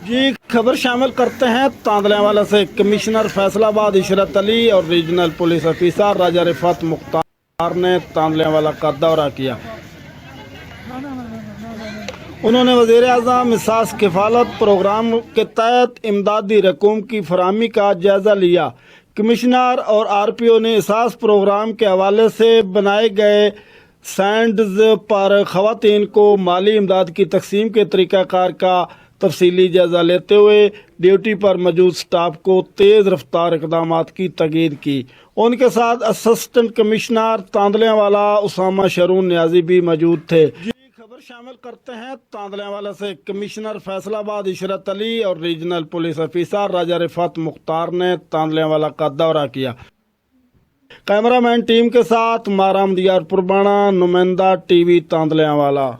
जी खबर शामिल करते हैं तांदलेवाला से। कमिश्नर फैसलाबाद इशरत अली और रीजनल पुलिस ऑफिसर राजा रिफत मुख्तार ने तांदलेवाला का दौरा किया। उन्होंने वज़ीर आज़म एहसास किफ़ालत प्रोग्राम के तहत इमदादी रकूम की फराहमी का जायज़ा लिया। कमिश्नर और RPO ने एहसास प्रोग्राम के हवाले से बनाए गए स्टैंड्स पर ख़वातीन को माली इमदाद की तकसीम के तरीक़ाकार का तफसीली जायज़ा लेते हुए ड्यूटी पर मौजूद स्टाफ को तेज़ रफ्तार इक़दामात की तकीद की। उनके साथ असिस्टेंट कमिश्नर तांदलेवाला उसामा शरून न्याजी भी मौजूद थे। खबर शामिल करते हैं तांदलेवाला से। कमिश्नर फैसलाबाद इशरत अली और रीजनल पुलिस ऑफिसर राजा रिफत मुख्तार ने तांदलेवाला का दौरा किया। कैमरामैन टीम के साथ माराम दियार पुरबाना, नुमाइंदा TV तांदलेवाला।